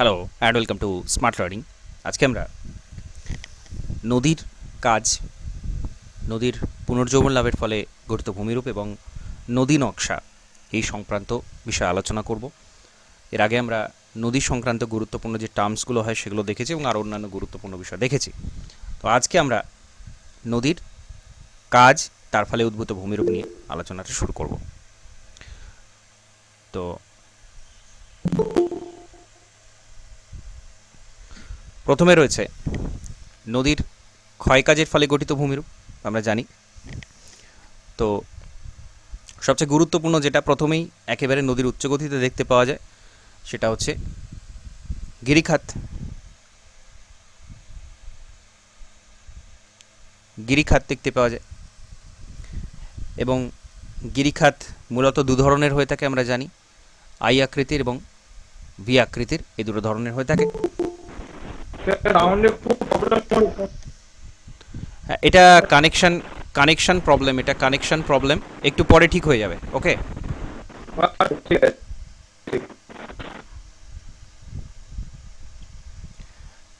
Hello and welcome to smart learning. আজকে আমরা নদীর কাজ, নদীর পুনর্জীবন লাভের ফলে গঠিত ভূমিরূপ এবং নদী নকশা এই সংক্রান্ত বিষয়ে আলোচনা করব। এর আগে আমরা নদী সংক্রান্ত গুরুত্বপূর্ণ যে টার্মসগুলো হয় সেগুলো দেখেছি এবং আরও অন্যান্য গুরুত্বপূর্ণ বিষয় দেখেছি। তো আজকে আমরা নদীর কাজ, তার ফলে উদ্ভূত ভূমিরূপ নিয়ে আলোচনাটা শুরু করব। তো প্রথমে রয়েছে নদীর ক্ষয়কাজের ফলে গঠিত ভূমিরূপ, আমরা জানি। তো সবচেয়ে গুরুত্বপূর্ণ যেটা প্রথমেই একেবারে নদীর উচ্চগতিতে দেখতে পাওয়া যায় সেটা হচ্ছে গিরিখাত। গিরিখাত দেখতে পাওয়া যায় এবং গিরিখাত মূলত দু ধরনের হয়ে থাকে, আমরা জানি। আই আকৃতির এবং ভি আকৃতির, এই দুটো ধরনের হয়ে থাকে। হ্যাঁ, এটা কানেকশন প্রবলেম, এটা কানেকশন প্রবলেম, একটু পরে ঠিক হয়ে যাবে। ওকে,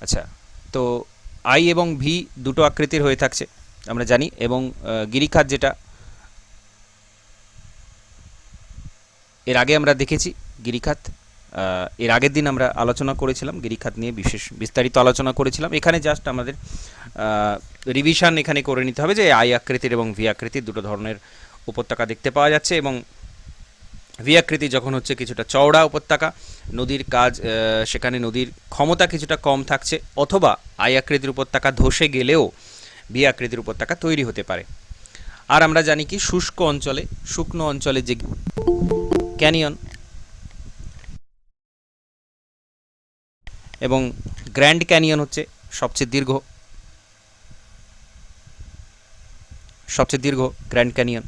আচ্ছা। তো আই এবং ভি দুটো আকৃতির হয়ে থাকছে, আমরা জানি। এবং গিরিখাত যেটা এর আগে আমরা দেখেছি, গিরিখাত এর আগের দিন আমরা আলোচনা করেছিলাম, গিরিখাত নিয়ে বিস্তারিত আলোচনা করেছিলাম। এখানে জাস্ট আমাদের রিভিশন এখানে করে নিতে হবে যে আই আকৃতির এবং ভি আকৃতির দুটো ধরনের উপত্যকা দেখতে পাওয়া যাচ্ছে। এবং ভি আকৃতি যখন হচ্ছে কিছুটা চওড়া উপত্যকা, নদীর কাজ, সেখানে নদীর ক্ষমতা কিছুটা কম থাকছে, অথবা আই আকৃতির উপত্যকা ধসে গেলেও ভি আকৃতির উপত্যকা তৈরি হতে পারে। আর আমরা জানি কি, শুকনো অঞ্চলে যে ক্যানিয়ন এবং গ্র্যান্ড ক্যানিয়ন হচ্ছে সবচেয়ে দীর্ঘ গ্র্যান্ড ক্যানিয়ন।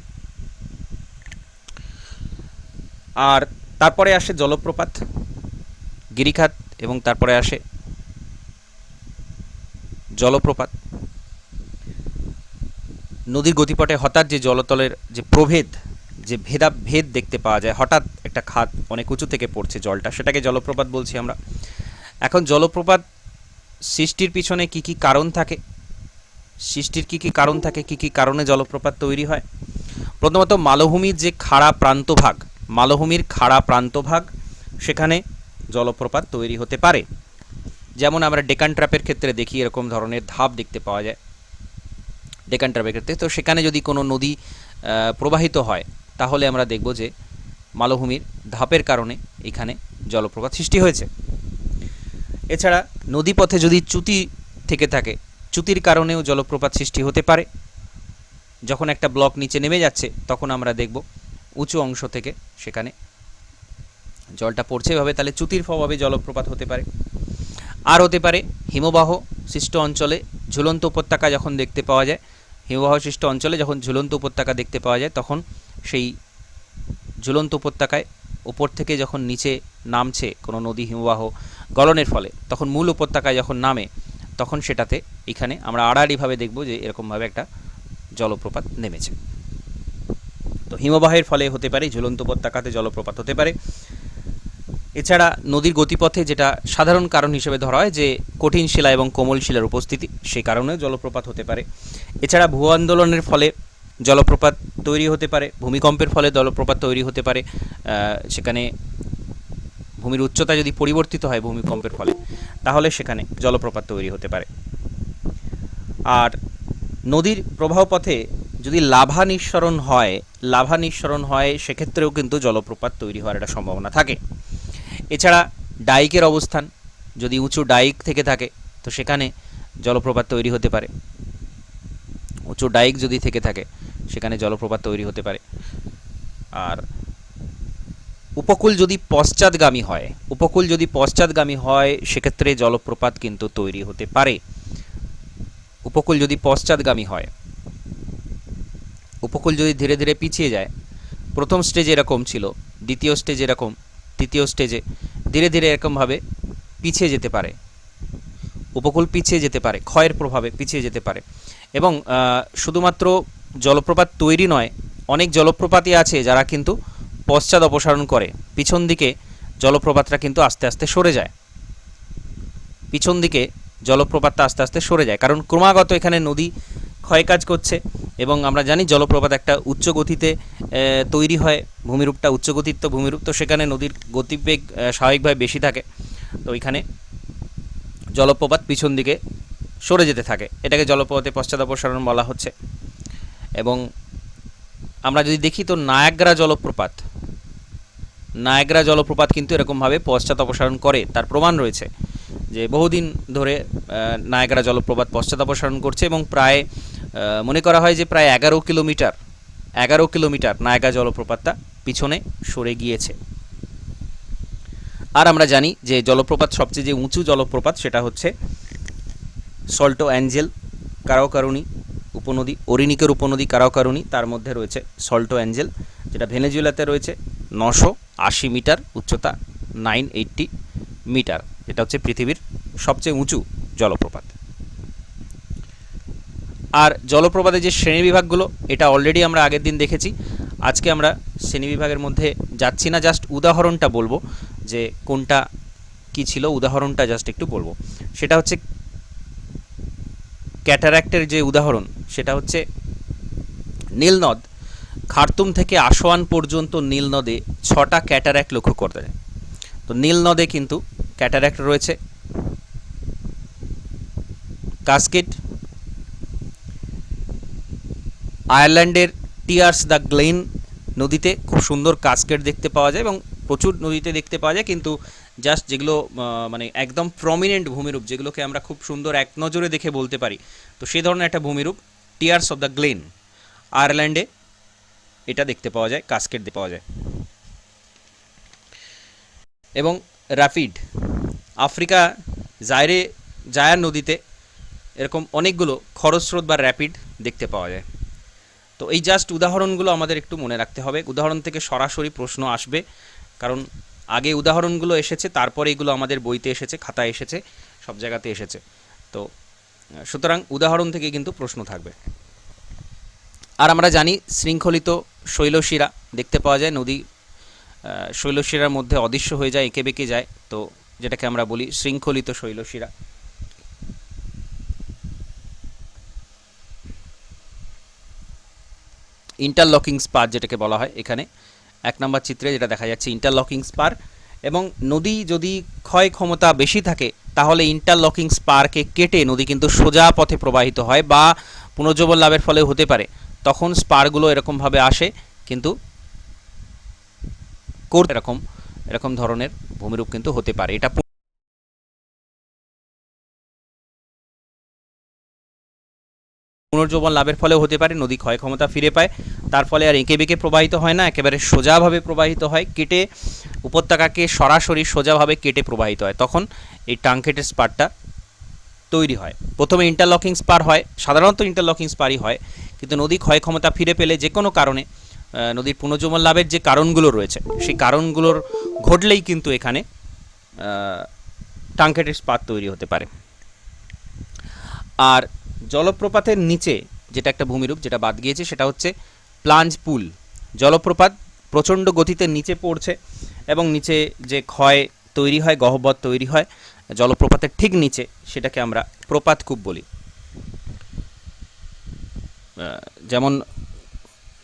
আর তারপরে আসে জলপ্রপাত, গিরিখাত, এবং তারপরে আসে জলপ্রপাত। নদীর গতিপথে হঠাৎ যে জলতলের যে প্রভেদ, যে ভেদ দেখতে পাওয়া যায়, হঠাৎ একটা খাত অনেক উঁচু থেকে পড়ছে জলটা, সেটাকে জলপ্রপাত বলছি আমরা। এখন জলপ্রপাত সৃষ্টির পিছনে কি কি কারণ থাকে, কি কি কারণে জলপ্রপাত তৈরি হয়? প্রথমত মালভূমির যে মালভূমির খাড়া প্রান্তভাগ, সেখানে জলপ্রপাত তৈরি হতে পারে। যেমন আমরা ডেকান ট্র্যাপের ক্ষেত্রে দেখি, এরকম ধরনের ধাপ দেখতে পাওয়া যায় ডেকান ট্র্যাপের ক্ষেত্রে। তো সেখানে যদি কোনো নদী প্রবাহিত হয়, তাহলে আমরা দেখব যে মালভূমির ধাপের কারণে এখানে জলপ্রপাত সৃষ্টি হয়েছে। এছাড়া নদীপথে যদি চ্যুতি থেকে থাকে, চ্যুতির কারণেও জলপ্রপাত সৃষ্টি হতে পারে। যখন একটা ব্লক নিচে নেমে যাচ্ছে, তখন আমরা দেখব উঁচু অংশ থেকে সেখানে জলটা পড়ছে এভাবে, তাহলে চ্যুতির প্রভাবে জলপ্রপাত হতে পারে। আর হতে পারে হিমবাহ সৃষ্ট অঞ্চলে ঝুলন্ত উপত্যকা যখন দেখতে পাওয়া যায়, হিমবাহ সৃষ্ট অঞ্চলে যখন ঝুলন্ত উপত্যকা দেখতে পাওয়া যায়, তখন সেই ঝুলন্ত উপত্যকায় উপর থেকে যখন নিচে নামছে কোনো নদী হিমবাহ গলনের ফলে, তখন মূল উপত্যকায় যখন নামে, তখন সেটাতে এখানে আমরা আড়াআড়িভাবে দেখব যে এরকমভাবে একটা জলপ্রপাত নেমেছে। তো হিমবাহের ফলে হতে পারে ঝুলন্ত উপত্যকাতে জলপ্রপাত হতে পারে। এছাড়া নদীর গতিপথে যেটা সাধারণ কারণ হিসেবে ধরা হয় যে কঠিন শিলা এবং কোমল শিলার উপস্থিতি, সেই কারণেও জলপ্রপাত হতে পারে। এছাড়া ভূ আন্দোলনের ফলে জলপ্রপাত তৈরি হতে পারে, ভূমিকম্পের ফলে জলপ্রপাত তৈরি হতে পারে। সেখানে ভূমির উচ্চতা যদি পরিবর্তিত হয় ভূমিকম্পের ফলে, তাহলে সেখানে জলপ্রপাত তৈরি হতে পারে। আর নদীর প্রবাহপথে যদি লাভা নিঃসরণ হয়, সেক্ষেত্রেও কিন্তু জলপ্রপাত তৈরি হওয়ার একটা সম্ভাবনা থাকে। এছাড়া ডাইকের অবস্থান, যদি উঁচু ডাইক থেকে থাকে, তো সেখানে জলপ্রপাত তৈরি হতে পারে। উঁচু ডাইক যদি থেকে থাকে, সেখানে জলপ্রপাত তৈরি হতে পারে। আর উপকূল যদি পশ্চাৎগামী হয়, সেক্ষেত্রে জলপ্রপাত কিন্তু তৈরি হতে পারে। উপকূল যদি ধীরে ধীরে পিছিয়ে যায়, প্রথম স্টেজে এরকম ছিল, দ্বিতীয় স্টেজে এরকম, তৃতীয় স্টেজে ধীরে ধীরে এরকমভাবে পিছিয়ে যেতে পারে, উপকূল পিছিয়ে যেতে পারে, ক্ষয়ের প্রভাবে পিছিয়ে যেতে পারে। এবং শুধুমাত্র জলপ্রপাত তৈরি নয়, অনেক জলপ্রপাতই আছে যারা কিন্তু পশ্চাৎ অপসারণ করে, পিছন দিকে জলপ্রপাতটা কিন্তু আস্তে আস্তে সরে যায়। পিছন দিকে জলপ্রপাতটা আস্তে আস্তে সরে যায়, কারণ ক্রমাগত এখানে নদী ক্ষয়কাজ করছে এবং আমরা জানি জলপ্রপাত একটা উচ্চ গতিতে তৈরি হয়, ভূমিরূপটা উচ্চগতির তো ভূমিরূপ, তো সেখানে নদীর গতিবেগ স্বাভাবিকভাবে বেশি থাকে, তো এখানে জলপ্রপাত পিছন দিকে সরে যেতে থাকে, এটাকে জলপ্রপাতের পশ্চাদপসারণ বলা হচ্ছে। এবং আমরা যদি দেখি তো নায়াগ্রা জলপ্রপাত কিন্তু এরকমভাবে পশ্চাদপসারণ করে, তার প্রমাণ রয়েছে যে বহুদিন ধরে নায়াগ্রা জলপ্রপাত পশ্চাদপসারণ করছে এবং প্রায় মনে করা হয় যে প্রায় 11 কিলোমিটার নায়াগ্রা জলপ্রপাতটা পিছনে সরে গিয়েছে। আর আমরা জানি যে জলপ্রপাত সবচেয়ে যে উঁচু জলপ্রপাত সেটা হচ্ছে সল্টো অ্যাঞ্জেল কারাওকারুনি উপনদী, ওরিনিকের উপনদী কারাওকারুনি, তার মধ্যে রয়েছে সল্টো অ্যাঞ্জেল, যেটা ভেনেজুয়েলাতে রয়েছে 980 মিটার উচ্চতা, 980 মিটার, যেটা হচ্ছে পৃথিবীর সবচেয়ে উঁচু জলপ্রপাত। আর জলপ্রপাতের যে শ্রেণীবিভাগগুলো এটা অলরেডি আমরা আগের দিন দেখেছি, আজকে আমরা শ্রেণীবিভাগের মধ্যে যাচ্ছি না, জাস্ট উদাহরণটা বলবো যে কোনটা কি ছিল, উদাহরণটা জাস্ট একটু বলবো। সেটা হচ্ছে ক্যাটারাক্টের যে উদাহরণ সেটা হচ্ছে নীলনদ, খার্তুম থেকে আসোয়ান পর্যন্ত নীলনদে 6টা ক্যাটারাক্ট লক্ষ্য করতে যায়। তো নীলনদে কিন্তু ক্যাটারাক্ট রয়েছে, কাসকেড, আয়ারল্যান্ডের টিয়ার্স দ্য গ্লেন নদীতে খুব সুন্দর কাসকেড দেখতে পাওয়া যায় এবং প্রচুর নদীতে দেখতে পাওয়া যায়, কিন্তু জাস্ট যেগুলো মানে একদম প্রমিনেন্ট ভূমিরূপ, যেগুলোকে আমরা খুব সুন্দর এক নজরে দেখে বলতে পারি, তো সেই ধরনের একটা ভূমিরূপ টিয়ার্স অফ দ্য গ্লেন, আয়ারল্যান্ডে এটা দেখতে পাওয়া যায়, কাসকেড দেখতে পাওয়া যায়। এবং র্যাপিড, আফ্রিকা জায়ার নদীতে এরকম অনেকগুলো খরস্রোত বা র্যাপিড দেখতে পাওয়া যায়। তো এই জাস্ট উদাহরণগুলো আমাদের একটু মনে রাখতে হবে, উদাহরণ থেকে সরাসরি প্রশ্ন আসবে, কারণ আগে উদাহরণগুলো এসেছে, তারপরে এগুলো আমাদের বইতে এসেছে, খাতায় এসেছে, সব জায়গাতে এসেছে, তো সুতরাং উদাহরণ থেকে কিন্তু প্রশ্ন থাকবে। আর আমরা জানি শৃঙ্খলিত শৈলশিরা দেখতে পাওয়া যায়, নদী শৈলশিরার মধ্যে অদৃশ্য হয়ে যায়, এঁকে বেঁকে যায়, তো যেটাকে আমরা বলি শৃঙ্খলিত শৈলশিরা। ইন্টারলকিং স্পার যেটাকে বলা হয়, এখানে 1 নম্বর চিত্রে যেটা দেখা যাচ্ছে ইন্টারলকিং স্পার। এবং নদী যদি ক্ষয় ক্ষমতা বেশি থাকে তাহলে ইন্টারলকিং স্পারকে কেটে নদী কিন্তু সোজা পথে প্রবাহিত হয়, বা পুনর্জীবন লাভের ফলে হতে পারে, তখন স্পারগুলো এরকমভাবে আসে, কিন্তু এরকম ধরনের ভূমিরূপ কিন্তু হতে পারে। এটা পুনর্জীবন লাভের ফলেও হতে পারে, নদী ক্ষয় ক্ষমতা ফিরে পায়, তার ফলে আর এঁকে বেঁকে প্রবাহিত হয় না, একেবারে সোজাভাবে প্রবাহিত হয়, কেটে উপত্যকাকে সরাসরি সোজাভাবে কেটে প্রবাহিত হয়, তখন এই ট্রাঙ্কেটেড স্পারটা তৈরি হয়। প্রথমে ইন্টারলকিং স্পার হয়, সাধারণত ইন্টারলকিং স্পারই হয়, কিন্তু নদী ক্ষয় ক্ষমতা ফিরে পেলে যে কোনো কারণে নদীর পুনর্জীবন লাভের যে কারণগুলো রয়েছে সেই কারণগুলোর ঘটলেই কিন্তু এখানে ট্রাঙ্কেটেড স্পার তৈরি হতে পারে। আর জলপ্রপাতের নিচে যেটা একটা ভূমিরূপ যেটা বাদ গিয়েছে সেটা হচ্ছে প্লাঞ্জ পুল। জলপ্রপাত প্রচণ্ড গতিতে নিচে পড়ছে এবং নিচে যে ক্ষয় তৈরি হয়, গহ্বর তৈরি হয় জলপ্রপাতের ঠিক নিচে, সেটাকে আমরা প্রপাতকূপ বলি। যেমন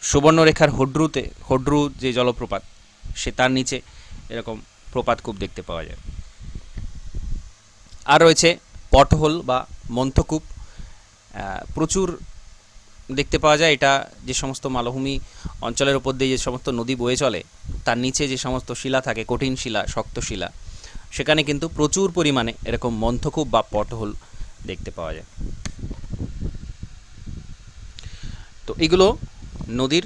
সুবর্ণরেখার হড্রু যে জলপ্রপাত, সে তার নিচে এরকম প্রপাতকূপ দেখতে পাওয়া যায়। আর রয়েছে পটহোল বা মন্থকূপ, প্রচুর দেখতে পাওয়া যায়। এটা যে সমস্ত মালভূমি অঞ্চলের উপর দিয়ে যে সমস্ত নদী বয়ে চলে তার নিচে যে সমস্ত শিলা থাকে, কঠিন শিলা, শক্ত শিলা, সেখানে কিন্তু প্রচুর পরিমাণে এরকম মন্থকূপ বা পটহোল দেখতে পাওয়া যায়। তো এগুলো নদীর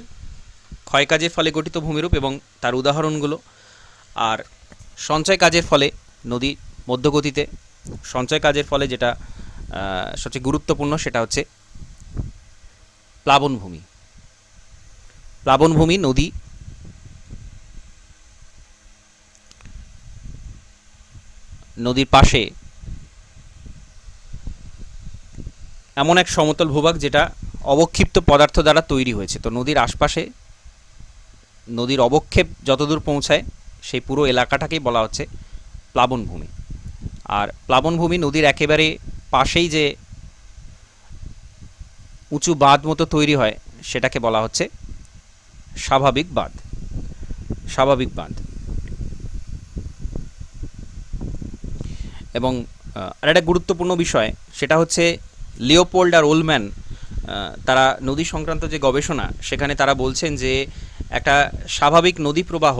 ক্ষয়কাজের ফলে গঠিত ভূমিরূপ এবং তার উদাহরণগুলো। আর সঞ্চয় কাজের ফলে নদী মধ্যগতিতে, সঞ্চয় কাজের ফলে যেটা সবচেয়ে গুরুত্বপূর্ণ সেটা হচ্ছে প্লাবনভূমি। প্লাবনভূমি নদী নদীর পাশে এমন এক সমতল ভূভাগ যেটা অবক্ষিপ্ত পদার্থ দ্বারা তৈরি হয়েছে। তো নদীর আশপাশে নদীর অবক্ষেপ যতদূর পৌঁছায় সেই পুরো এলাকাটাকেই বলা হচ্ছে প্লাবনভূমি। আর প্লাবনভূমি নদীর একেবারে পাশেই যে উঁচু বাঁধ মতো তৈরি হয় সেটাকে বলা হচ্ছে স্বাভাবিক বাঁধ। স্বাভাবিক বাঁধ। এবং আরেকটা গুরুত্বপূর্ণ বিষয় সেটা হচ্ছে লিওপোল্ড আর ওলম্যান তারা নদী সংক্রান্ত যে গবেষণা সেখানে তারা বলছেন যে একটা স্বাভাবিক নদী প্রবাহ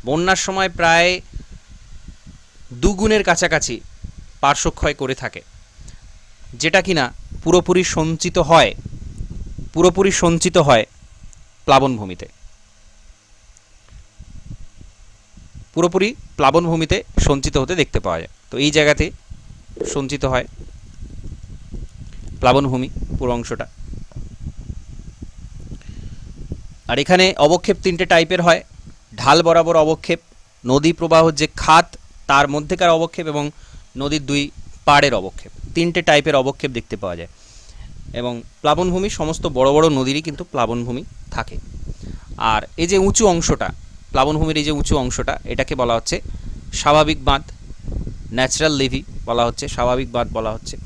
বন্যার সময় প্রায় দুগুণের কাছাকাছি পার্শ্বক্ষয় করে থাকে, যেটা কিনা পুরোপুরি সঞ্চিত হয় প্লাবনভূমিতে। পুরোপুরি প্লাবনভূমিতে সঞ্চিত হতে দেখতে পাওয়া যায়। তো এই জায়গাতে সঞ্চিত হয় প্লাবনভূমি পুরো অংশটা। আর এখানে অবক্ষেপ তিনটে টাইপের হয়: ঢাল বরাবর অবক্ষেপ, নদী প্রবাহ যে খাত তার মধ্যেকার অবক্ষেপ এবং নদীর দুই পাড়ের অবক্ষেপ। তিনটে টাইপের অবক্ষেপ দেখতে পাওয়া যায়। এবং প্লাবনভূমি সমস্ত বড় বড় নদীরই কিন্তু প্লাবনভূমি থাকে। আর এই যে উঁচু অংশটা, প্লাবনভূমির এই যে উঁচু অংশটা, এটাকে বলা হচ্ছে স্বাভাবিক বাঁধ, ন্যাচারাল লেভি বলা হচ্ছে, স্বাভাবিক বাঁধ বলা হচ্ছে।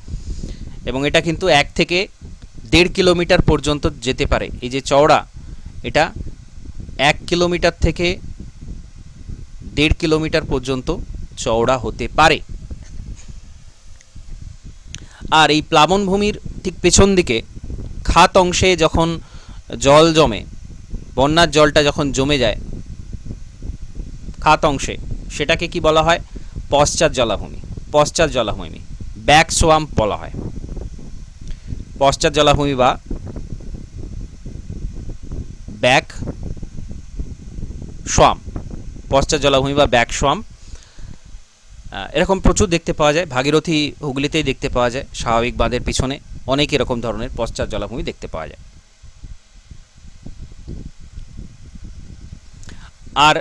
এবং এটা কিন্তু 1 থেকে 1.5 কিলোমিটার পর্যন্ত যেতে পারে। এই যে চওড়া, এটা 1 কিলোমিটার থেকে 1.5 কিলোমিটার পর্যন্ত চওড়া হতে পারে। আর এই প্লাবনভূমির ঠিক পেছন দিকে খাত অংশে যখন জল জমে, বন্যার জলটা যখন জমে যায় খাত অংশে, সেটাকে কি বলা হয়? পশ্চাৎ জলাভূমি, ব্যাক সোয়াম্প বলা হয়। পশ্চাৎ জলাভূমি বা ব্যাক সোয়াম্প, পশ্চাৎ জলাভূমি বা ব্যাক সোয়াম্প, এরকম প্রচুর দেখতে পাওয়া যায়। ভাগীরথী হুগলিতেই দেখতে পাওয়া যায়। স্বাভাবিক বাঁধের পিছনে অনেক এরকম ধরনের পশ্চাৎ জলাভূমি দেখতে পাওয়া যায়। আর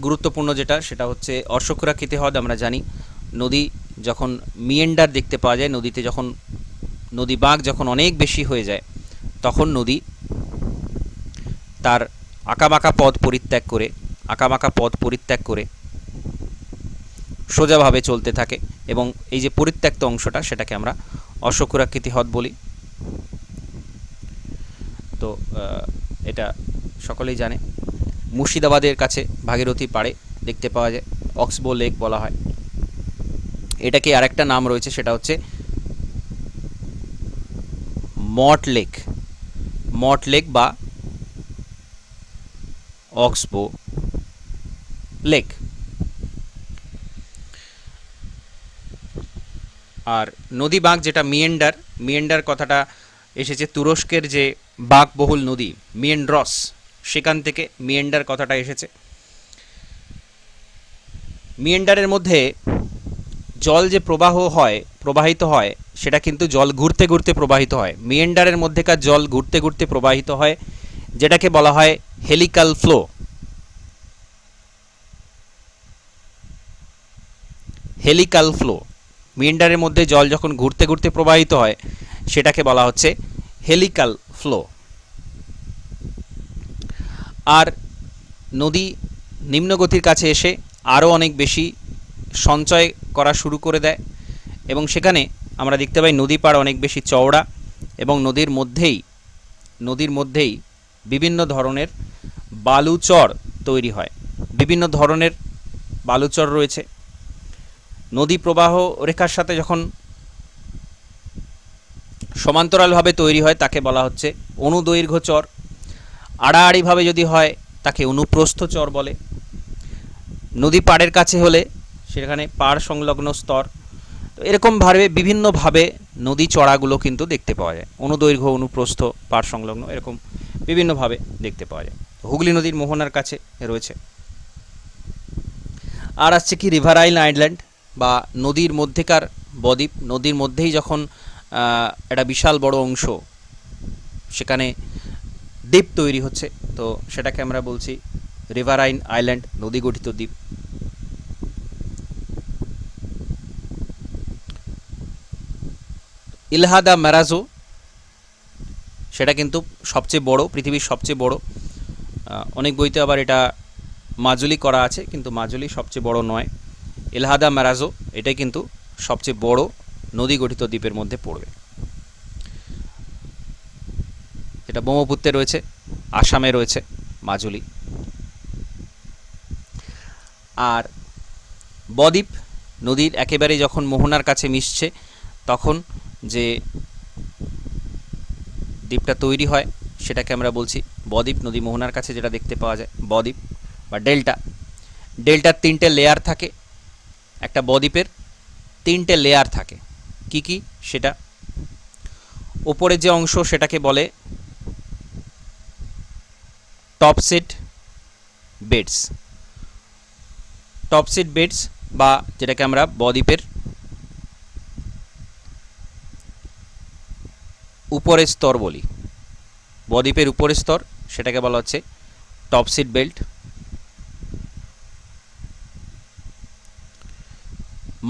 গুরুত্বপূর্ণ যেটা সেটা হচ্ছে অশ্বক্ষুরাকৃতি হ্রদ। আমরা জানি নদী যখন মিয়েন্ডার দেখতে পাওয়া যায়, নদীতে যখন নদী বাঁক যখন অনেক বেশি হয়ে যায়, তখন নদী তার আঁকাবাঁকা পথ পরিত্যাগ করে সোজাভাবে চলতে থাকে। এবং এই যে পরিত্যক্ত অংশটা সেটাকে আমরা অশ্বক্ষুরাকৃতি হ্রদ বলি। তো এটা সকলেই জানে। মুর্শিদাবাদের কাছে ভাগীরথী পাড়ে দেখতে পাওয়া যায়, অক্সবো লেক বলা হয়। এটাকে আরেকটা নাম রয়েছে, সেটা হচ্ছে মট লেক বা অক্সবো লেক। আর নদী বাঁক যেটা মিয়েন্ডার কথাটা এসেছে তুরস্কের যে বাঁকবহুল নদী মিয়েন্ড্রস, সেখান থেকে মিয়েন্ডার কথাটা এসেছে। মিয়েন্ডারের মধ্যে জল যে প্রবাহিত হয় সেটা কিন্তু জল ঘুরতে ঘুরতে প্রবাহিত হয়। মিয়েন্ডারের মধ্যেকার জল ঘুরতে ঘুরতে প্রবাহিত হয়, যেটাকে বলা হয় হেলিক্যাল ফ্লো। মিয়েন্ডারের মধ্যে জল যখন ঘুরতে ঘুরতে প্রবাহিত হয় সেটাকে বলা হচ্ছে হেলিক্যাল ফ্লো। আর নদী নিম্নগতির কাছে এসে আরও অনেক বেশি সঞ্চয় করা শুরু করে দেয়, এবং সেখানে আমরা দেখতে পাই নদী পাড় অনেক বেশি চওড়া, এবং নদীর মধ্যেই বিভিন্ন ধরনের বালুচর তৈরি হয়। বিভিন্ন ধরনের বালুচর রয়েছে। নদী প্রবাহ রেখার সাথে যখন সমান্তরালভাবে তৈরি হয় তাকে বলা হচ্ছে অনুদৈর্ঘ্য চর। আড়াআড়িভাবে যদি হয় তাকে অনুপ্রস্থ চর বলে। নদী পাড়ের কাছে হলে সেখানে পাড় সংলগ্ন স্তর। তো এরকমভাবে বিভিন্নভাবে নদী চড়াগুলো কিন্তু দেখতে পাওয়া যায়। অনুদৈর্ঘ্য, অনুপ্রস্থ, পাড় সংলগ্ন, এরকম বিভিন্নভাবে দেখতে পাওয়া যায়। হুগলি নদীর মোহনার কাছে রয়েছে। আর আসছে কি রিভারাইন আইল্যান্ড বা নদীর মধ্যেকার বদ্বীপ। নদীর মধ্যেই যখন একটা বিশাল বড় অংশ সেখানে দ্বীপ তৈরি হচ্ছে, তো সেটাকে আমরা বলছি রিভারাইন আইল্যান্ড, নদী গঠিত দ্বীপ। ইলহা দা ম্যারাজো সেটা কিন্তু সবচেয়ে বড়, পৃথিবীর সবচেয়ে বড়। অনেক বইতে আবার এটা মাজুলি করা আছে, কিন্তু মাজুলি সবচেয়ে বড় নয়। এলহাদা ম্যারাজো এটাই কিন্তু সবচেয়ে বড় নদী গঠিত দ্বীপের মধ্যে পড়বে, যেটা ব্রহ্মপুত্রে রয়েছে, আসামে রয়েছে মাজুলি। আর বদ্বীপ নদীর একেবারে যখন মোহনার কাছে মিশছে তখন যে দ্বীপটা তৈরি হয় সেটাকে আমরা বলছি বদ্বীপ। নদী মোহনার কাছে যেটা দেখতে পাওয়া যায় বদ্বীপ বা ডেল্টা। ডেল্টার 3টে লেয়ার থাকে, একটা বদ্বীপের 3টে লেয়ার থাকে। কি কি সেটা? ওপরের যে অংশ সেটাকে বলে টপসিড বেডস, টপসিড বেডস বা যেটাকে আমরা বদ্বীপের উপরের স্তর বলি। বদ্বীপের উপরের স্তর সেটাকে বলা হচ্ছে টপসিড বেল্ট।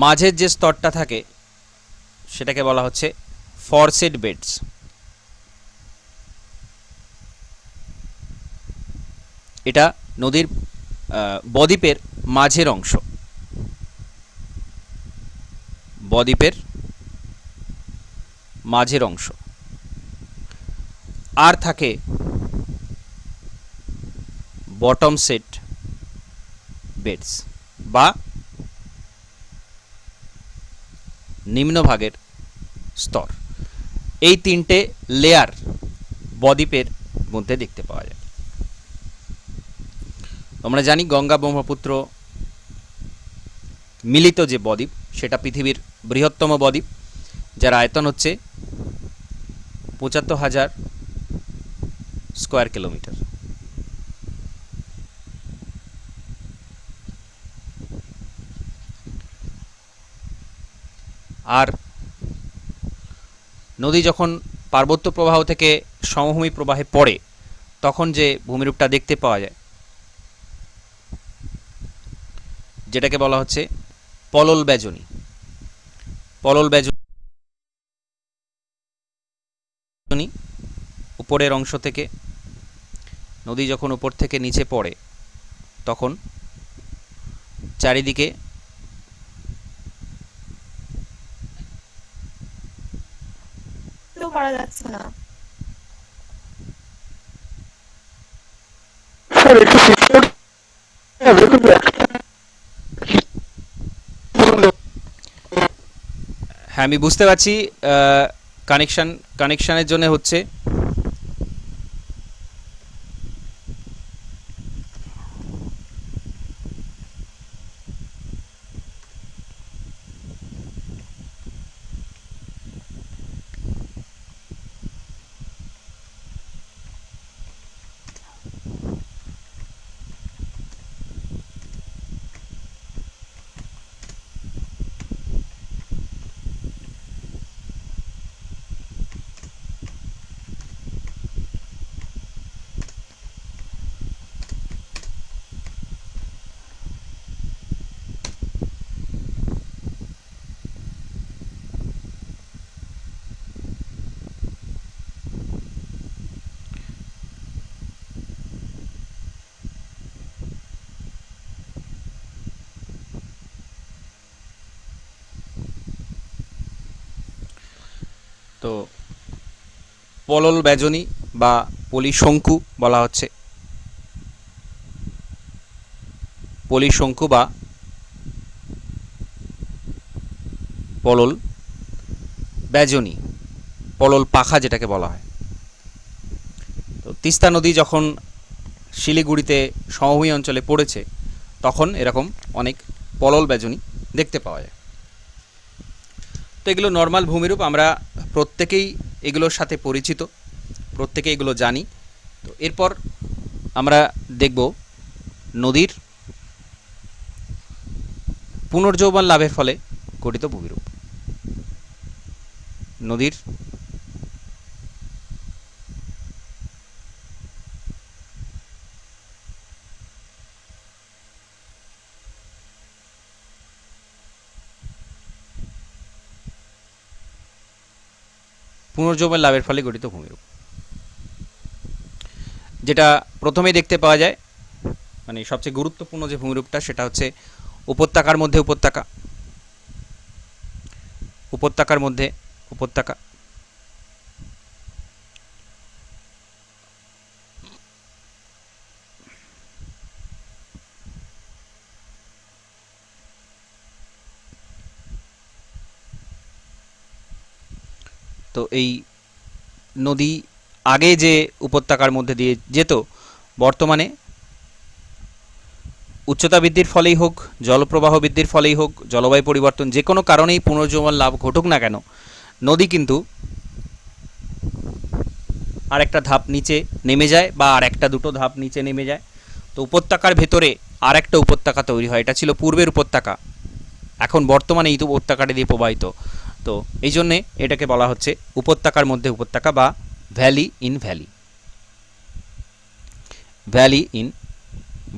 মাঝের যে স্তরটা থাকে সেটাকে বলা হচ্ছে ফরসেড বেডস। এটা নদীর বদ্বীপের মাঝের অংশ, বদ্বীপের মাঝের অংশ। আর থাকে বটম সেট বেডস বা নিম্নভাগের স্তর। এই 3টে লেয়ার বদ্বীপের মধ্যে দেখতে পাওয়া যায়। আমরা জানি গঙ্গা ব্রহ্মপুত্র মিলিত যে বদ্বীপ সেটা পৃথিবীর বৃহত্তম বদ্বীপ, যার আয়তন হচ্ছে ৭৫,০০০ স্কোয়ার কিলোমিটার। আর নদী যখন পার্বত্য প্রবাহ থেকে সমভূমি প্রবাহে পড়ে তখন যে ভূমিরূপটা দেখতে পাওয়া যায় যেটাকে বলা হচ্ছে পলল বেজনী। পলল বেজনী উপরের অংশ থেকে নদী যখন উপর থেকে নিচে পড়ে তখন চারিদিকে করা যাচ্ছে না। হ্যাঁ আমি বুঝতে পারছি, কানেকশানের জন্য হচ্ছে। তো পলল বেজনী বা পলিশঙ্কু বলা হচ্ছে, পলিশঙ্কু বা পলল বেজনী, পলল পাখা যেটাকে বলা হয়। তো তিস্তা নদী যখন শিলিগুড়িতে সমভূমি অঞ্চলে পড়েছে তখন এরকম অনেক পলল বেজনী দেখতে পাওয়া যায়। তো এগুলো নর্মাল ভূমিরূপ, আমরা প্রত্যেকেই এগুলোর সাথে পরিচিত, প্রত্যেকে এগুলো জানি। তো এরপর আমরা দেখব নদীর পুনর্যৌবন লাভের ফলে গঠিত ভূমিরূপ। নদীর পুনর্যৌবন লাভের ফলে গঠিত ভূমিরূপ, যেটা প্রথমেই দেখতে পাওয়া যায়, মানে সবচেয়ে গুরুত্বপূর্ণ যে ভূমিরূপটা সেটা হচ্ছে উপত্যকার মধ্যে উপত্যকা, উপত্যকার মধ্যে উপত্যকা, তো এই নদী আগে যে উপত্যকার মধ্যে দিয়ে যেত, বর্তমানে উচ্চতা বৃদ্ধির ফলেই হোক, জলপ্রবাহ বৃদ্ধির ফলেই হোক, জলবায়ু পরিবর্তন যে কোনো কারণেই পুনর্জীবন লাভ ঘটুক না কেন, নদী কিন্তু আরেকটা ধাপ নিচে নেমে যায় বা আর একটা দুটো ধাপ নিচে নেমে যায়। তো উপত্যকার ভেতরে আর একটা উপত্যকা তৈরি হয়। এটা ছিল পূর্বের উপত্যকা, এখন বর্তমানে এই উপত্যকাটা দিয়ে প্রবাহিত। তো এই জন্যে এটাকে বলা হচ্ছে উপত্যকার মধ্যে উপত্যকা বা valley in valley, valley in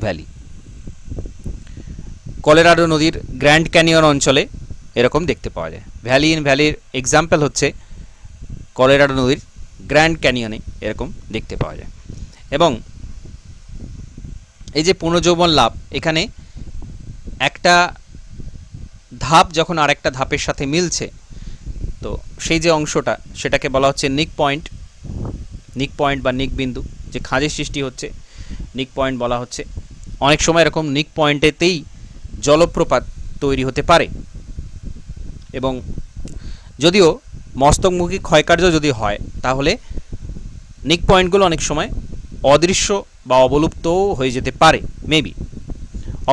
valley. Colorado নদীর গ্র্যান্ড ক্যানিয়ন অঞ্চলে এরকম দেখতে পাওয়া যায়। ভ্যালি ইন ভ্যালির এক্সাম্পল হচ্ছে কলোরাডো নদীর গ্র্যান্ড ক্যানিয়নে এরকম দেখতে পাওয়া যায়। এবং এই যে পুনর্যৌবন লাভ, এখানে একটা ধাপ যখন আরেকটা ধাপের সাথে মিলছে, তো সেই যে অংশটা সেটাকে বলা হচ্ছে নিক পয়েন্ট, নিক পয়েন্ট বা নিক বিন্দু, যে খাঁজের সৃষ্টি হচ্ছে নিক পয়েন্ট বলা হচ্ছে। অনেক সময় এরকম নিক পয়েন্টেতেই জলপ্রপাত তৈরি হতে পারে। এবং যদিও মস্তকমুখী ক্ষয়কার্য যদি হয়, তাহলে নিক পয়েন্টগুলো অনেক সময় অদৃশ্য বা অবলুপ্তও হয়ে যেতে পারে, মেবি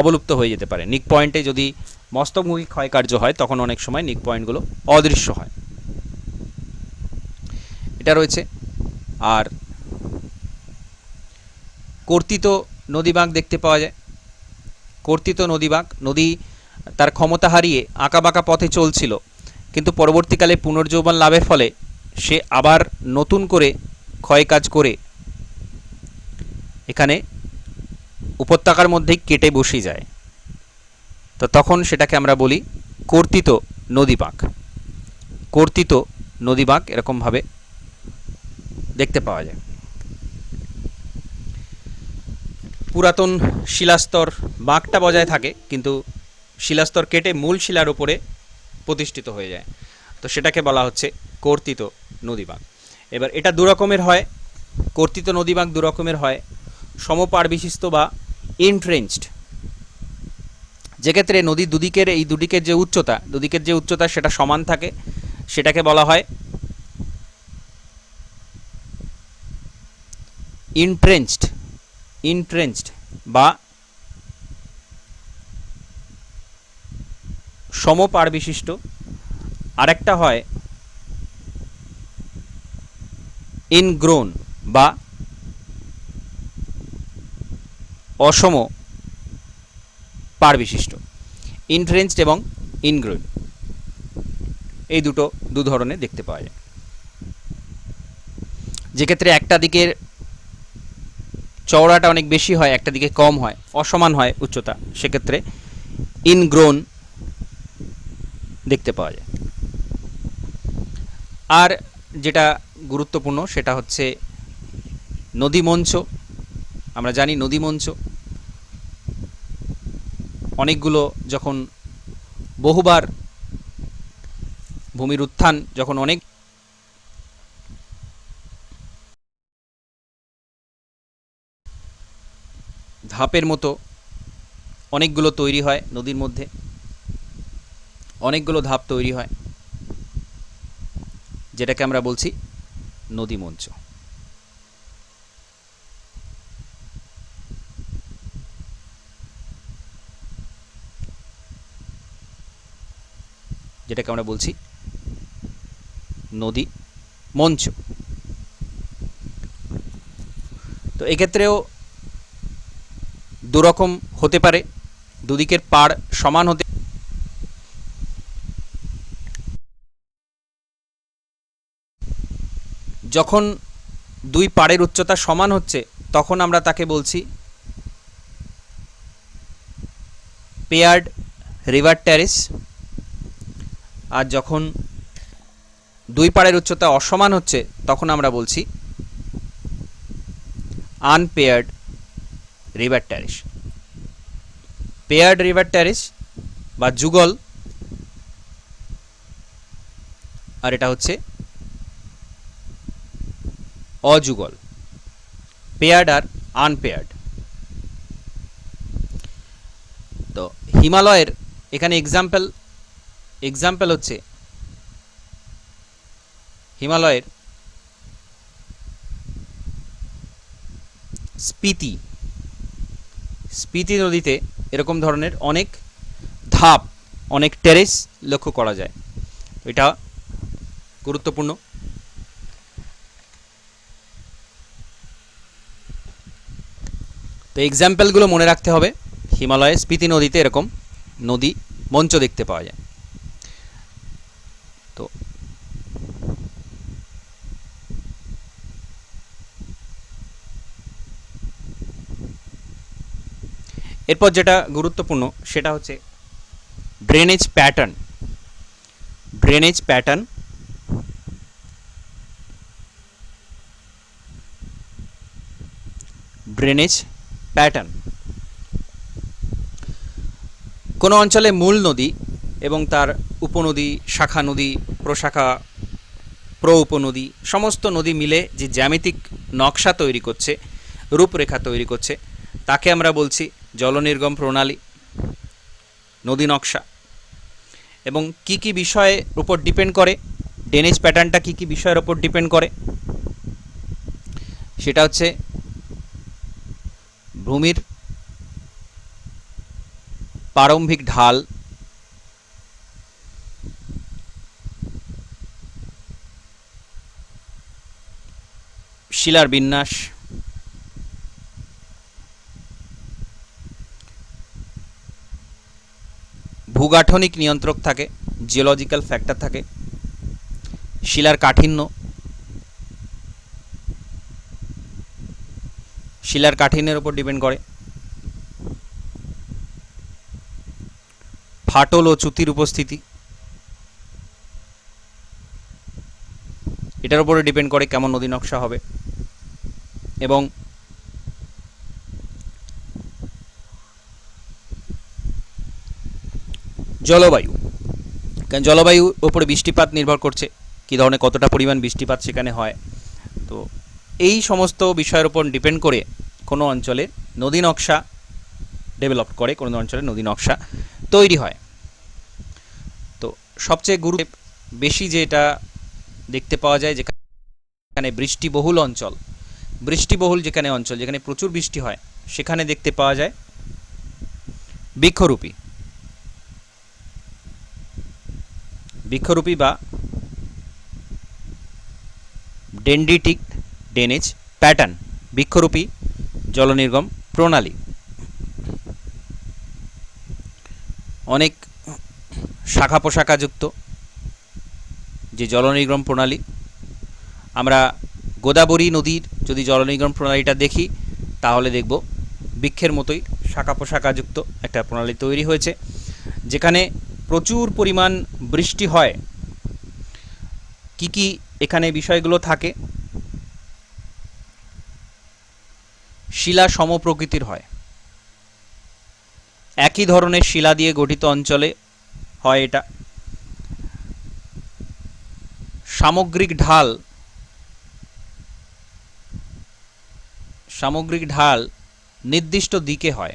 অবলুপ্ত হয়ে যেতে পারে। নিক পয়েন্টে যদি মস্তকমুখী ক্ষয়কার্য হয়, তখন অনেক সময় নিক পয়েন্টগুলো অদৃশ্য হয়। এটা রয়েছে। আর কর্তিত নদীবাঁক দেখতে পাওয়া যায়। কর্তিত নদীবাঁক, নদী তার ক্ষমতা হারিয়ে আঁকাবাঁকা পথে চলছিল, কিন্তু পরবর্তীকালে পুনর্যৌবন লাভের ফলে সে আবার নতুন করে ক্ষয়কাজ করে এখানে উপত্যকার মধ্যেই কেটে বসে যায়। তো তখন সেটাকে আমরা বলি কর্তিত নদীবাঁক। কর্তিত নদীবাঁক এরকমভাবে দেখতে পাওয়া যায়। পুরাতন শিলাস্তর বাঁকটা বজায় থাকে, কিন্তু শিলাস্তর কেটে মূল শিলার উপরে প্রতিষ্ঠিত হয়ে যায়। তো সেটাকে বলা হচ্ছে কর্তিত নদীবাঁক। এবার এটা দু রকমের হয়, কর্তিত নদীবাঁক দু রকমের হয়, সমপাড় বিশিষ্ট বা ইনট্রেঞ্চড, যেক্ষেত্রে নদী দুদিকের এই দুদিকের যে উচ্চতা সেটা সমান থাকে, সেটাকে বলা হয় ইনট্রেঞ্চড, ইনট্রেঞ্চড বা সমপাড় বিশিষ্ট। আরেকটা হয় ইনগ্রোন বা অসম পাড় বিশিষ্ট। ইনট্রেঞ্চড এবং ইনগ্রোন এই দু ধরনের দেখতে পাওয়া যায়। যেক্ষেত্রে একটা দিকের চওড়াটা অনেক বেশি হয়, একটা দিকে কম হয়, অসমান হয় উচ্চতা, সেক্ষেত্রে ইনগ্রোন দেখতে পাওয়া যায়। আর যেটা গুরুত্বপূর্ণ সেটা হচ্ছে নদী মঞ্চ। আমরা জানি নদী মঞ্চ অনেকগুলো, যখন বহুবার ভূমির উত্থান, যখন অনেক ধাপের মতো অনেকগুলো তৈরি হয় নদীর মধ্যে, অনেকগুলো ধাপ তৈরি হয়, যেটাকে আমরা বলছি নদী মঞ্চ। যেটাকে আমরা বলছি নদী মঞ্চ। তো এক্ষেত্রেও দুরকম হতে পারে, দুদিকের পাড় সমান হতে, যখন দুই পাড়ের উচ্চতা সমান হচ্ছে তখন আমরা তাকে বলছি পেয়ার্ড রিভার ট্যারিস। আর যখন দুই পাড়ের উচ্চতা অসমান হচ্ছে তখন আমরা বলছি unpaired river Tyrese. Paired river Tyrese বা যুগল, আর এটা হচ্ছে অযুগল, পেয়ার্ড আর আনপেয়ার্ড। তো হিমালয়ের এখানে এক্সাম্পল হচ্ছে হিমালয়ের স্পিতি নদীতে এরকম ধরনের অনেক ধাপ, অনেক টেরেস লক্ষ্য করা যায়। এটা গুরুত্বপূর্ণ। তো এক্সাম্পলগুলো মনে রাখতে হবে। হিমালয়ের স্পিতি নদীতে এরকম নদী মঞ্চ দেখতে পাওয়া যায়। তো এরপর যেটা গুরুত্বপূর্ণ সেটা হচ্ছে drainage pattern. Drainage pattern drainage pattern কোনো অঞ্চলে মূল নদী এবং তার উপনদী, শাখা নদী, প্রশাখা, উপনদী সমস্ত নদী মিলে যে জ্যামিতিক নকশা তৈরি করছে, রূপরেখা তৈরি করছে, তাকে আমরা বলছি জলনির্গম প্রণালী, নদী নকশা। এবং কি কি বিষয়ের উপর ডিপেন্ড করে, ড্রেনেজ প্যাটার্নটা কি কি বিষয়ের উপর ডিপেন্ড করে, সেটা হচ্ছে ভূমির প্রারম্ভিক ঢাল, শিলার বিন্যাস, ভূগাঠনিক নিয়ন্ত্রক থাকে, জিওলজিক্যাল ফ্যাক্টর থাকে, শিলার কাঠিন্য, শিলার কাঠিন্যের উপর ডিপেন্ড করে, ফাটল ও চ্যুতির উপস্থিতি, এটার উপরে ডিপেন্ড করে কেমন নদী নকশা হবে। এবং জলবায়ু, কারণ জলবায়ুর উপরে বৃষ্টিপাত নির্ভর করছে, কী ধরনের কতটা পরিমাণ বৃষ্টিপাত সেখানে হয়। তো এই সমস্ত বিষয়ের উপর ডিপেন্ড করে কোনো অঞ্চলের নদী নকশা ডেভেলপ করে, কোনো অঞ্চলের নদী নকশা তৈরি হয়। তো সবচেয়ে বেশি যেটা দেখতে পাওয়া যায়, যেখানে বৃষ্টিবহুল যেখানে অঞ্চল যেখানে প্রচুর বৃষ্টি হয়, সেখানে দেখতে পাওয়া যায় বৃক্ষরূপী বা ডেন্ড্রিটিক ড্রেনেজ প্যাটার্ন, বৃক্ষরূপী জলনির্গম প্রণালী। অনেক শাখা প্রশাখাযুক্ত যে জলনির্গম প্রণালী। আমরা গোদাবরী নদীর যদি জলনির্গম প্রণালীটা দেখি, তাহলে দেখব বৃক্ষের মতোই শাখা প্রশাখাযুক্ত একটা প্রণালী তৈরি হয়েছে, যেখানে প্রচুর পরিমাণ বৃষ্টি হয়। কি কি এখানে বিষয়গুলো থাকে, শিলা সমপ্রকৃতির হয়, একই ধরনের শিলা দিয়ে গঠিত অঞ্চলে হয় এটা। সামগ্রিক ঢাল নির্দিষ্ট দিকে হয়।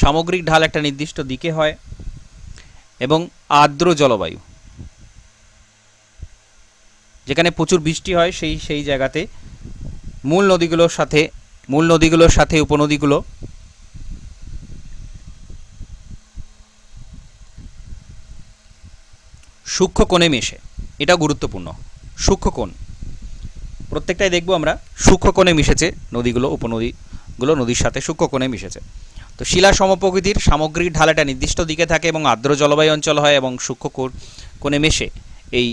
সামগ্রিক ঢাল একটা নির্দিষ্ট দিকে হয়। এবং আর্দ্র জলবায়ু, যেখানে প্রচুর বৃষ্টি হয় সেই জায়গাতে মূল নদীগুলোর সাথে উপনদীগুলো সূক্ষ্ম কোণে মেশে। এটা গুরুত্বপূর্ণ। সূক্ষ্ম কোণ প্রত্যেকটাই দেখব আমরা, সূক্ষ্ম কোণে মিশেছে নদীগুলো, উপনদীগুলো নদীর সাথে সূক্ষ্ম কোণে মিশেছে। তো শিলা সমপ্রকৃতির, সামগ্রিক ঢাল একটা নির্দিষ্ট দিকে থাকে এবং আর্দ্র জলবায়ু অঞ্চল হয় এবং সূক্ষ্ম কোণে মেশে। এই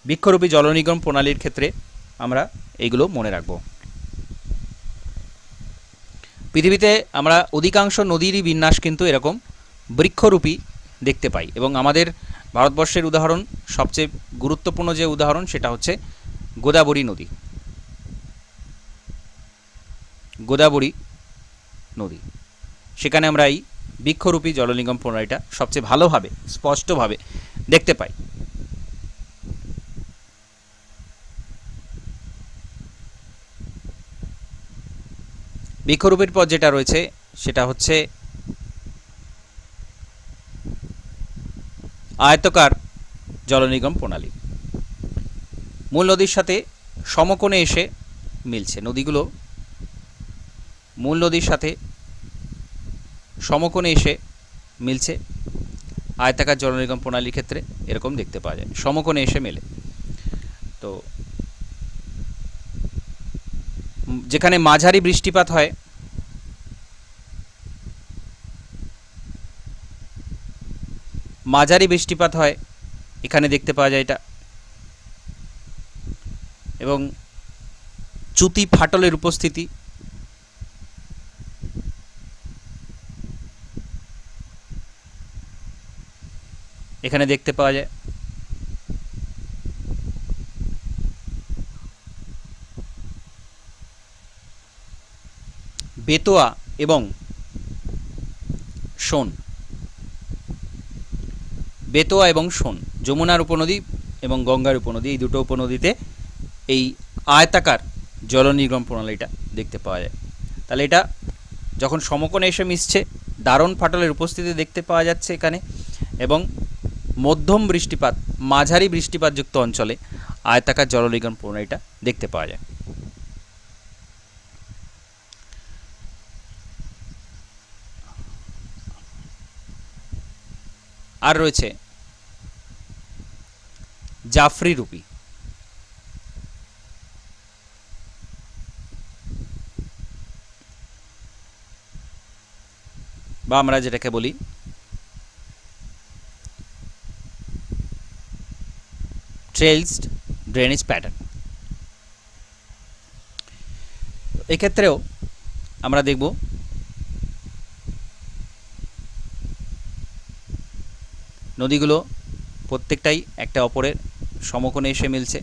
বৃক্ষরূপী জলনির্গম প্রণালীর ক্ষেত্রে আমরা এইগুলো মনে রাখব। পৃথিবীতে আমরা অধিকাংশ নদীরই বিন্যাস কিন্তু এরকম বৃক্ষরূপী দেখতে পাই। এবং আমাদের ভারতবর্ষের উদাহরণ, সবচেয়ে গুরুত্বপূর্ণ যে উদাহরণ, সেটা হচ্ছে গোদাবরী নদী। গোদাবরী নদী। সেখানে আমরা এই বৃক্ষরূপী জলনিগম প্রণালীটা সবচেয়ে ভালোভাবে স্পষ্টভাবে দেখতে পাই। বৃক্ষরূপের পর যেটা রয়েছে সেটা হচ্ছে আয়তকার জলনিগম প্রণালী। মূল নদীর সাথে সমকোণে এসে মিলছে। নদীগুলো মূল নদীর সাথে সমকোণে এসে মিলছে। আয়তাকার জলনিগম প্রণালীর ক্ষেত্রে এরকম দেখতে পাওয়া যায়, সমকোণে এসে মেলে। তো যেখানে মাঝারি বৃষ্টিপাত হয়, এখানে দেখতে পাওয়া যায় এটা, এবং চ্যুতি ফাটলের উপস্থিতি এখানে দেখতে পাওয়া যায়। বেতোয়া এবং সোন, যমুনার উপনদী এবং গঙ্গার উপনদী, এই দুটো উপনদীতে এই আয়তাকার জলনিগম প্রণালীটা দেখতে পাওয়া যায়। তাহলে এটা যখন সমকোণে এসে মিশছে, দারুণ ফাটলের উপস্থিতি দেখতে পাওয়া যাচ্ছে এখানে, এবং মধ্যম বৃষ্টিপাত, মাঝারি বৃষ্টিপাতযুক্ত অঞ্চলে আয়তাকার জলনিগম প্রণালীটা দেখতে পাওয়া যায়। আর রয়েছে জাফরি রূপী, বা আমরা যেটাকে বলি ট্রেলসড ড্রেনেজ প্যাটার্ন। এক্ষেত্রেও আমরা দেখব নদীগুলো প্রত্যেকটাই একটা অপরের সমকোণে এসে মিলছে।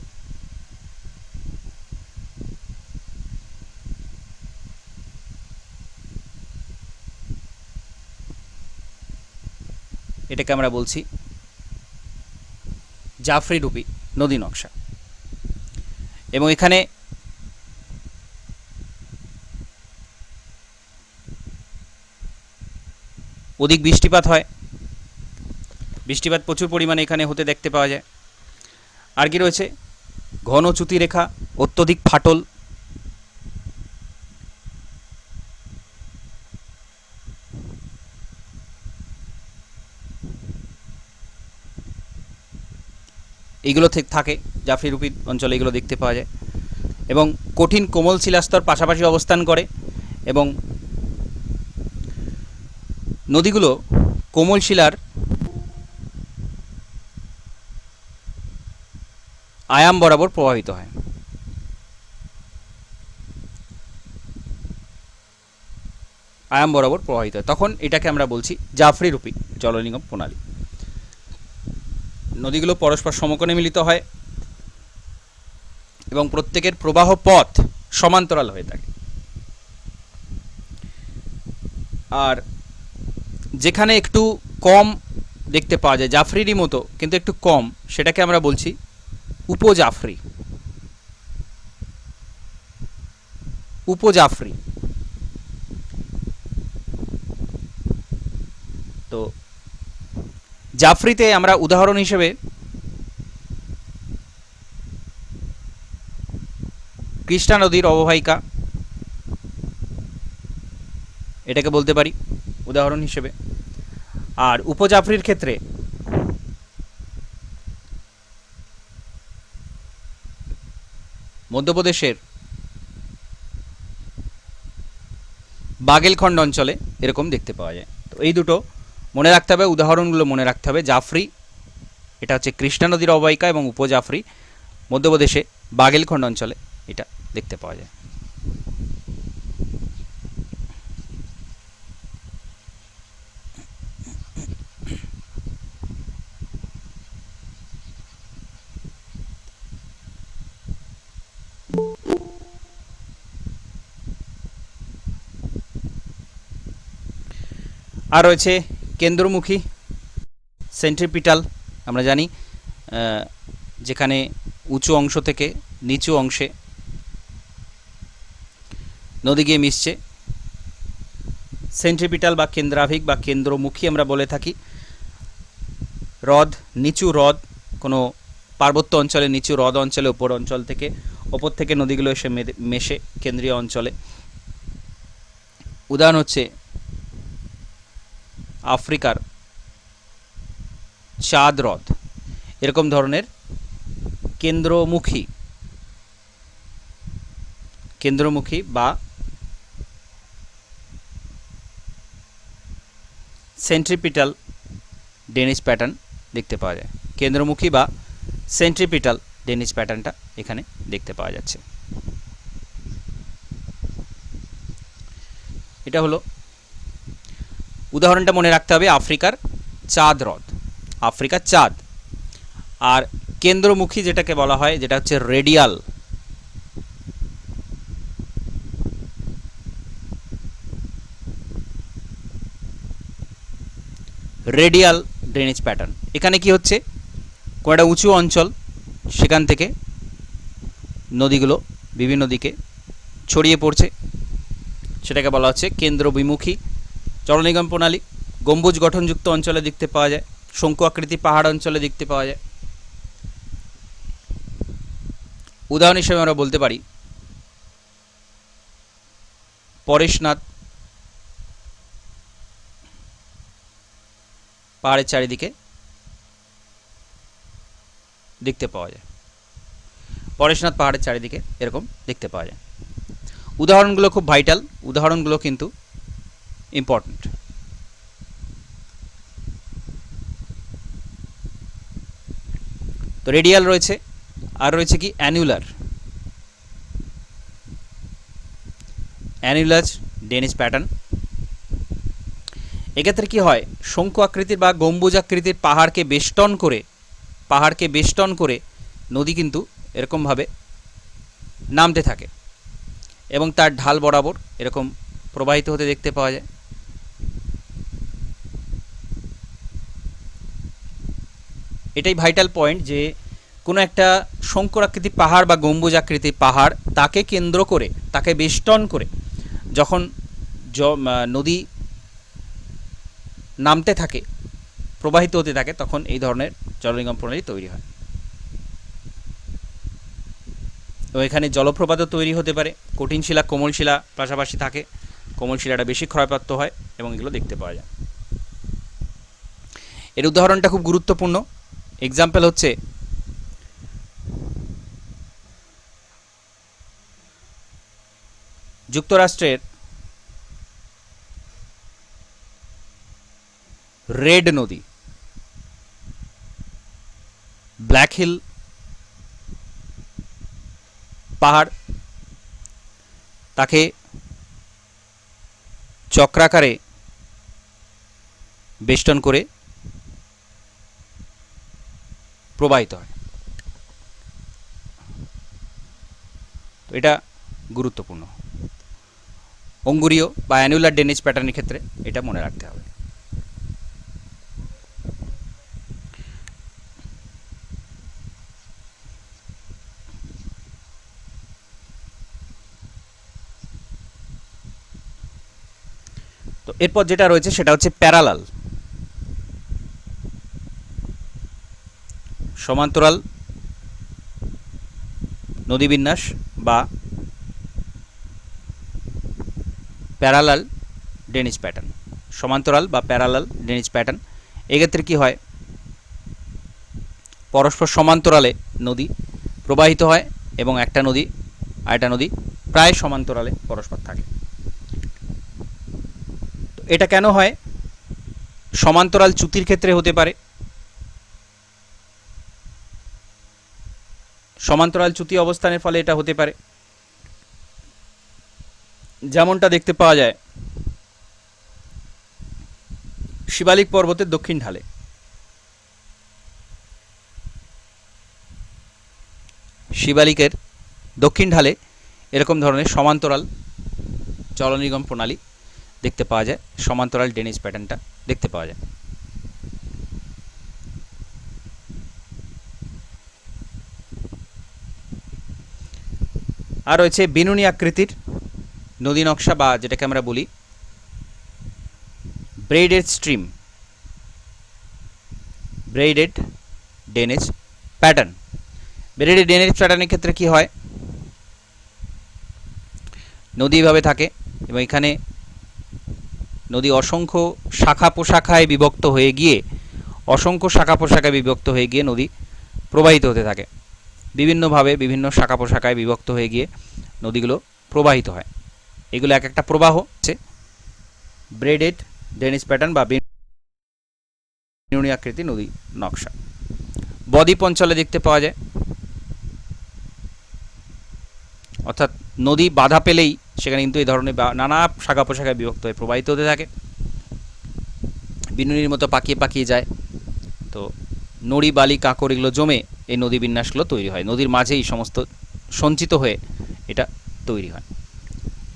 এটাকে আমরা বলছি জাফরি রূপী নদী নকশা। এবং এখানে অধিক বৃষ্টিপাত হয়, বৃষ্টিপাত প্রচুর পরিমাণে এখানে হতে দেখতে পাওয়া যায়। আর কি রয়েছে, ঘন চ্যুতি রেখা, অত্যধিক ফাটল, এইগুলো থাকে জাফরি রূপী অঞ্চলে, এগুলো দেখতে পাওয়া যায়। এবং কঠিন কোমল শিলাস্তর পাশাপাশি অবস্থান করে, এবং নদীগুলো কোমল শিলার আয়াম বরাবর প্রবাহিত হয়। তখন এটাকে আমরা বলছি জাফরি রূপী জলনিগম প্রণালী। নদীগুলো পরস্পর সমকোণে মিলিত হয় এবং প্রত্যেকের প্রবাহ পথ সমান্তরাল হয়ে থাকে। আর যেখানে একটু কম দেখতে পাওয়া যায়, জাফরিরই মতো কিন্তু একটু কম, সেটাকে আমরা বলছি উপজাফরি। তো জাফরিতে আমরা উদাহরণ হিসেবে কৃষ্ণা নদীর অববাহিকা এটাকে বলতে পারি উদাহরণ হিসেবে। আর উপজাফরির ক্ষেত্রে মধ্যপ্রদেশের বাগেলখন্ড অঞ্চলে এরকম দেখতে পাওয়া যায়। তো এই দুটো মনে রাখতে হবে, উদাহরণগুলো মনে রাখতে হবে। জাফরি এটা হচ্ছে কৃষ্ণা নদীর অববাহিকা, এবং উপজাফরি মধ্যপ্রদেশে বাগেলখন্ড অঞ্চলে এটা দেখতে পাওয়া যায়। আর রয়েছে কেন্দ্রমুখী সেন্ট্রিপিটাল, আমরা জানি যেখানে উঁচু অংশ থেকে নিচু অংশে নদী গিয়ে মিশছে। সেন্ট্রিপিটাল বা কেন্দ্রাভিক বা কেন্দ্রমুখী আমরা বলে থাকি। হ্রদ, নিচু হ্রদ, কোনো পার্বত্য অঞ্চলে নিচু হ্রদ অঞ্চলে ওপর অঞ্চল থেকে ওপর থেকে নদীগুলো এসে মেশে কেন্দ্রীয় অঞ্চলে। উদাহরণ হচ্ছে আফ্রিকার চাঁদ হ্রদ, এরকম ধরনের কেন্দ্রমুখী বা সেন্ট্রিপিটাল ডেনিস প্যাটার্ন দেখতে পাওয়া যায়। কেন্দ্রমুখী বা সেন্ট্রিপিটাল ডেনিস প্যাটার্নটা এখানে দেখতে পাওয়া যাচ্ছে। এটা হলো উদাহরণটা, মনে রাখতে হবে আফ্রিকার চাঁদ হ্রদ, আফ্রিকার চাঁদ। আর কেন্দ্রমুখী যেটাকে বলা হয়, যেটা হচ্ছে রেডিয়াল, রেডিয়াল ড্রেনেজ প্যাটার্ন। এখানে কি হচ্ছে, কোনো একটা উঁচু অঞ্চল, সেখান থেকে নদীগুলো বিভিন্ন দিকে ছড়িয়ে পড়ছে, সেটাকে বলা হচ্ছে কেন্দ্রবিমুখী জলনিগম প্রণালী। গম্বুজ গঠনযুক্ত অঞ্চলে দেখতে পাওয়া যায়, শঙ্কু আকৃতি পাহাড় অঞ্চলে দেখতে পাওয়া যায়। উদাহরণ হিসেবে আমরা বলতে পারি পরেশনাথ পাহাড়ের চারিদিকে দেখতে পাওয়া যায়, পরেশনাথ পাহাড়ের চারিদিকে এরকম দেখতে পাওয়া যায়। উদাহরণগুলো খুব ভাইটাল, উদাহরণগুলো কিন্তু ইম্পর্ট্যান্ট। তো রেডিয়াল রয়েছে, আর রয়েছে কি অ্যানুলার ডেনিস প্যাটার্ন। এক্ষেত্রে কি হয়, শঙ্কু আকৃতির বা গম্বুজ আকৃতির পাহাড়কে বেষ্টন করে নদী কিন্তু এরকমভাবে নামতে থাকে এবং তার ঢাল বরাবর এরকম প্রবাহিত হতে দেখতে পাওয়া যায়। এটাই ভাইটাল পয়েন্ট, যে কোনো একটা শঙ্কর আকৃতির পাহাড় বা গম্বুজ আকৃতির পাহাড়, তাকে কেন্দ্র করে, তাকে বেষ্টন করে যখন নদী নামতে থাকে, প্রবাহিত হতে থাকে, তখন এই ধরনের জলনিগম প্রণালী তৈরি হয়। তো এখানে জলপ্রপাতও তৈরি হতে পারে। কঠিন শিলা, কোমল শিলা পাশাপাশি থাকে, কোমল শিলাটা বেশি ক্ষয়প্রাপ্ত হয় এবং এগুলো দেখতে পাওয়া যায়। এর উদাহরণটা খুব গুরুত্বপূর্ণ। এক্সাম্পল হচ্ছে যুক্তরাষ্ট্রের রেড নদী, ব্ল্যাক হিল পাহাড়, তাকে চক্রাকারে বেষ্টন করে প্রবাহিত হয়। তো এটা গুরুত্বপূর্ণ। অঙ্গুরীয় বা অ্যানুলার ড্রেনেজ প্যাটার্নের ক্ষেত্রে এটা মনে রাখতে হবে। তো এরপর যেটা রয়েছে সেটা হচ্ছে প্যারালাল, সমান্তরাল নদীবিন্যাস বা প্যারালাল ড্রেনেজ প্যাটার্ন। সমান্তরাল বা প্যারালাল ড্রেনেজ প্যাটার্ন, এক্ষেত্রে কি হয়, পরস্পর সমান্তরালে নদী প্রবাহিত হয় এবং একটা নদী আরেকটা নদী প্রায় সমান্তরালে পরস্পর থাকে। তো এটা কেন হয়, সমান্তরাল চ্যুতির ক্ষেত্রে হতে পারে, সমান্তরাল চ্যুতি অবস্থানের ফলে এটা হতে পারে। যেমনটা দেখতে পাওয়া যায় শিবালিক পর্বতের দক্ষিণ ঢালে। শিবালিকের দক্ষিণ ঢালে এরকম ধরনের সমান্তরাল জলনিগম প্রণালী দেখতে পাওয়া যায়, সমান্তরাল ড্রেনেজ প্যাটার্নটা দেখতে পাওয়া যায়। আর রয়েছে বিনুনি আকৃতির নদী নকশা বা যেটাকে আমরা বলি braided stream, braided drainage pattern. Braided drainage প্যাটার্নের ক্ষেত্রে কি হয়, নদী এভাবে থাকে এবং এখানে নদী অসংখ্য শাখা প্রশাখায় বিভক্ত হয়ে গিয়ে নদী প্রবাহিত হতে থাকে, বিভিন্নভাবে বিভিন্ন শাখা প্রশাখায় বিভক্ত হয়ে গিয়ে নদীগুলো প্রবাহিত হয়। এগুলো এক একটা প্রবাহ হচ্ছে ব্রেডেড ড্রেনেজ প্যাটার্ন বা বিনুনি আকৃতির নদী নকশা। বদ্বীপ অঞ্চলে দেখতে পাওয়া যায়, অর্থাৎ নদী বাধা পেলেই সেখানে কিন্তু এই ধরনের নানা শাখা প্রশাখায় বিভক্ত হয়ে প্রবাহিত হতে থাকে, বিনুনির মতো পাকিয়ে পাকিয়ে যায়। তো নড়ি বালি কাঁকড় এগুলো জমে এই নদী বিন্যাসগুলো তৈরি হয়, নদীর মাঝেই সমস্ত সঞ্চিত হয়ে এটা তৈরি হয়।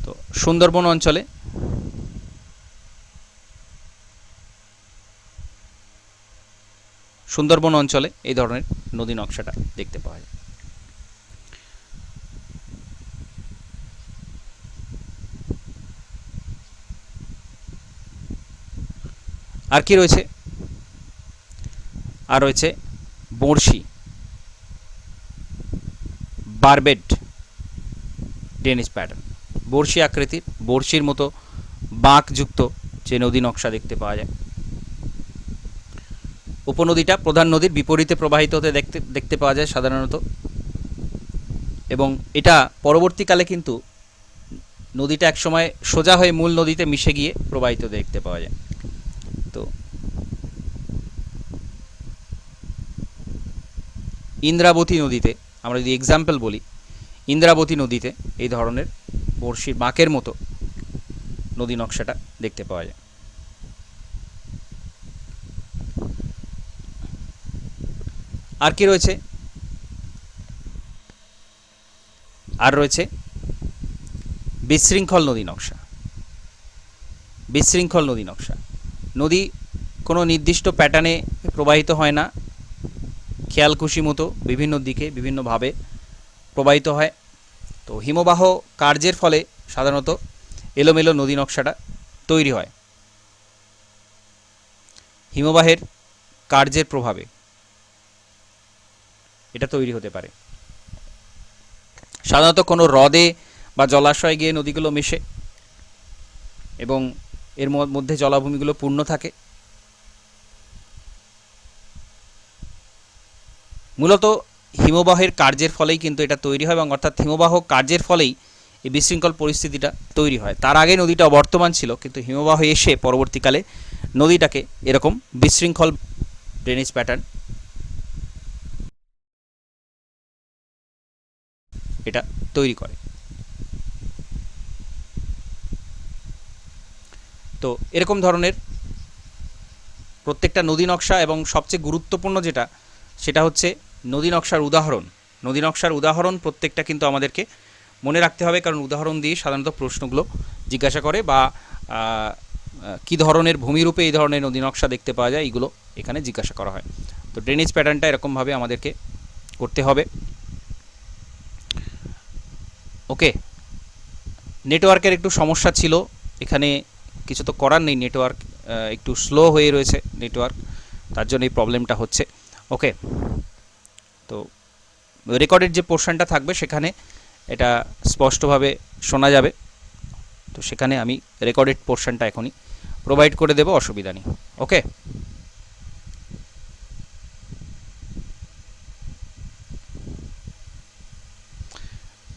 তো সুন্দরবন অঞ্চলে এই ধরনের নদী নকশাটা দেখতে পাওয়া যায়। আর কি রয়েছে, আর রয়েছে বড়শি, বারবেড ড্রেনেজ প্যাটার্ন। বড়শি আকৃতির, বড়শির মতো বাঁকযুক্ত যে নদী নকশা দেখতে পাওয়া যায়। উপনদীটা প্রধান নদীর বিপরীতে প্রবাহিত হতে দেখতে পাওয়া যায় সাধারণত, এবং এটা পরবর্তীকালে কিন্তু নদীটা একসময় সোজা হয়ে মূল নদীতে মিশে গিয়ে প্রবাহিত দেখতে পাওয়া যায়। তো ইন্দ্রাবতী নদীতে আমরা যদি এক্সাম্পল বলি, ইন্দ্রাবতী নদীতে এই ধরনের বড়শির বাঁকের মতো নদী নকশাটা দেখতে পাওয়া যায়। আর কি রয়েছে, আর রয়েছে বিশৃঙ্খল নদী নকশা। বিশৃঙ্খল নদী নকশা, নদী কোনো নির্দিষ্ট প্যাটার্নে প্রবাহিত হয় না, খেয়ালখুশি মতো বিভিন্ন দিকে বিভিন্নভাবে প্রবাহিত হয়। তো হিমবাহ কার্যের ফলে সাধারণত এলোমেলো নদী নকশাটা তৈরি হয়, হিমবাহের কার্যের প্রভাবে এটা তৈরি হতে পারে। সাধারণত কোনো হ্রদে বা জলাশয়ে গিয়ে নদীগুলো মেশে এবং এর মধ্যে জলাভূমিগুলো পূর্ণ থাকে। মূলত হিমবাহের কার্যের ফলেই কিন্তু এটা তৈরি হয়, এবং অর্থাৎ হিমবাহ কার্যের ফলেই এই বিশৃঙ্খল পরিস্থিতিটা তৈরি হয়। তার আগে নদীটা অবর্তমান ছিল, কিন্তু হিমবাহ এসে পরবর্তীকালে নদীটাকে এরকম বিশৃঙ্খল ড্রেনেজ প্যাটার্ন এটা তৈরি করে। তো এরকম ধরনের প্রত্যেকটা নদী নকশা, এবং সবচেয়ে গুরুত্বপূর্ণ যেটা সেটা হচ্ছে নদী নকশার উদাহরণ। নদী নকশার উদাহরণ প্রত্যেকটা কিন্তু আমাদেরকে মনে রাখতে হবে, কারণ উদাহরণ দিয়ে সাধারণত প্রশ্নগুলো জিজ্ঞাসা করে, বা কী ধরনের ভূমিরূপে এই ধরনের নদী নকশা দেখতে পাওয়া যায় এইগুলো এখানে জিজ্ঞাসা করা হয়। তো ড্রেনেজ প্যাটার্নটা এরকমভাবে আমাদেরকে করতে হবে। ওকে, নেটওয়ার্কের একটু সমস্যা ছিল এখানে, কিছু তো করার নেই, নেটওয়ার্ক একটু স্লো হয়ে রয়েছে নেটওয়ার্ক, তার জন্য এই প্রবলেমটা হচ্ছে। ওকে, তো রেকর্ডের যে পোর্শনটা থাকবে সেখানে এটা স্পষ্টভাবে শোনা যাবে, তো সেখানে আমি রেকর্ডেড পোর্শনটা এখনই প্রোভাইড করে দেব, অসুবিধা নেই। ওকে,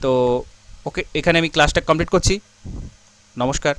তো ওকে, এখানে আমি ক্লাসটা কমপ্লিট করছি। নমস্কার।